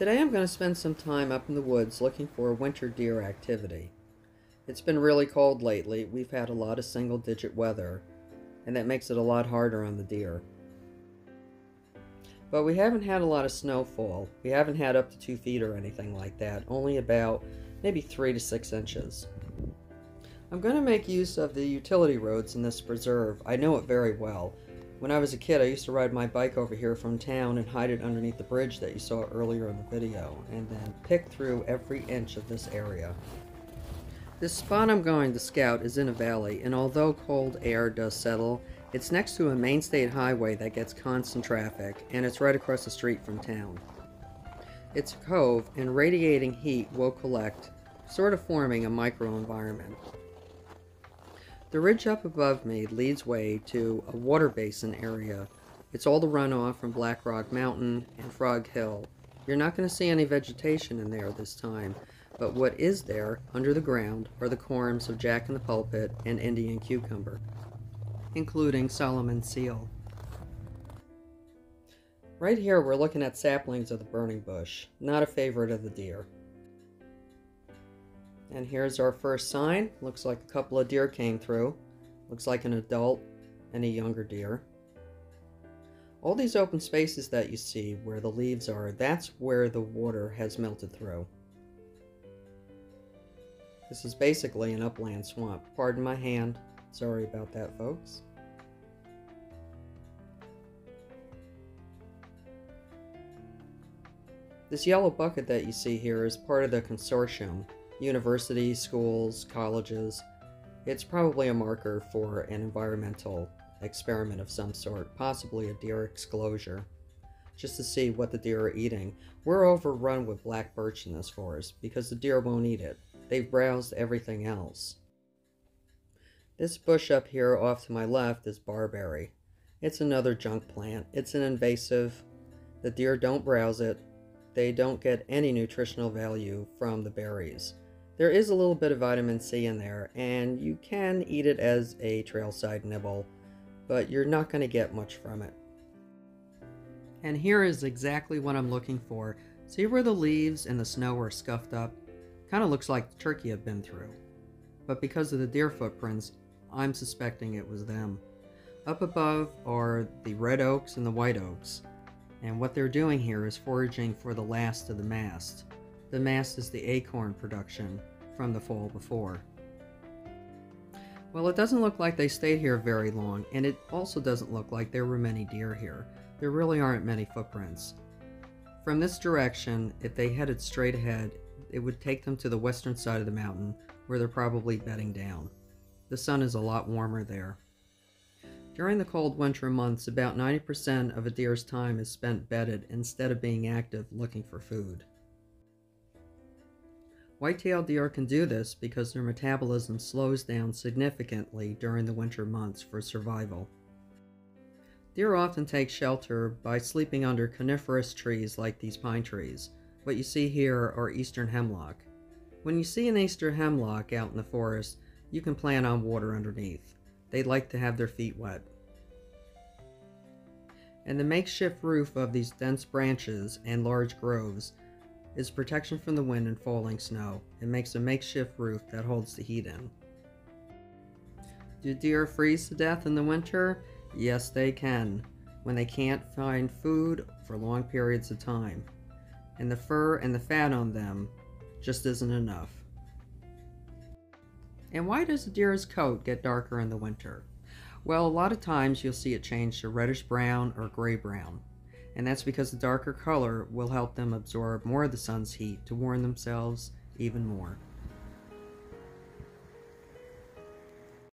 Today I'm going to spend some time up in the woods looking for winter deer activity. It's been really cold lately. We've had a lot of single-digit weather, and that makes it a lot harder on the deer. But we haven't had a lot of snowfall. We haven't had up to 2 feet or anything like that, only about maybe 3 to 6 inches. I'm going to make use of the utility roads in this preserve. I know it very well. When I was a kid, I used to ride my bike over here from town and hide it underneath the bridge that you saw earlier in the video, and then pick through every inch of this area. This spot I'm going to scout is in a valley, and although cold air does settle, it's next to a main state highway that gets constant traffic, and it's right across the street from town. It's a cove, and radiating heat will collect, sort of forming a microenvironment. The ridge up above me leads way to a water basin area. It's all the runoff from Black Rock Mountain and Frog Hill. You're not going to see any vegetation in there this time, but what is there under the ground are the corms of jack-in-the-pulpit and Indian cucumber, including Solomon seal. Right here we're looking at saplings of the burning bush, not a favorite of the deer. And here's our first sign. Looks like a couple of deer came through. Looks like an adult and a younger deer. All these open spaces that you see where the leaves are, that's where the water has melted through. This is basically an upland swamp. Pardon my hand. Sorry about that, folks. This yellow bucket that you see here is part of the consortium. Universities, schools, colleges. It's probably a marker for an environmental experiment of some sort, possibly a deer exclosure, just to see what the deer are eating. We're overrun with black birch in this forest because the deer won't eat it. They've browsed everything else. This bush up here off to my left is barberry. It's another junk plant. It's an invasive. The deer don't browse it. They don't get any nutritional value from the berries. There is a little bit of vitamin C in there, and you can eat it as a trailside nibble, but you're not going to get much from it. And here is exactly what I'm looking for. See where the leaves and the snow are scuffed up? Kind of looks like the turkey had been through. But because of the deer footprints, I'm suspecting it was them. Up above are the red oaks and the white oaks, and what they're doing here is foraging for the last of the mast. The mast is the acorn production from the fall before. Well, it doesn't look like they stayed here very long, and it also doesn't look like there were many deer here. There really aren't many footprints. From this direction, if they headed straight ahead, it would take them to the western side of the mountain, where they're probably bedding down. The sun is a lot warmer there. During the cold winter months, about 90% of a deer's time is spent bedded instead of being active looking for food. White-tailed deer can do this because their metabolism slows down significantly during the winter months for survival. Deer often take shelter by sleeping under coniferous trees like these pine trees. What you see here are eastern hemlock. When you see an eastern hemlock out in the forest, you can plan on water underneath. They like to have their feet wet. And the makeshift roof of these dense branches and large groves is protection from the wind and falling snow. It makes a makeshift roof that holds the heat in. Do deer freeze to death in the winter? Yes, they can, when they can't find food for long periods of time. And the fur and the fat on them just isn't enough. And why does a deer's coat get darker in the winter? Well, a lot of times you'll see it change to reddish brown or gray brown. And that's because the darker color will help them absorb more of the sun's heat to warm themselves even more.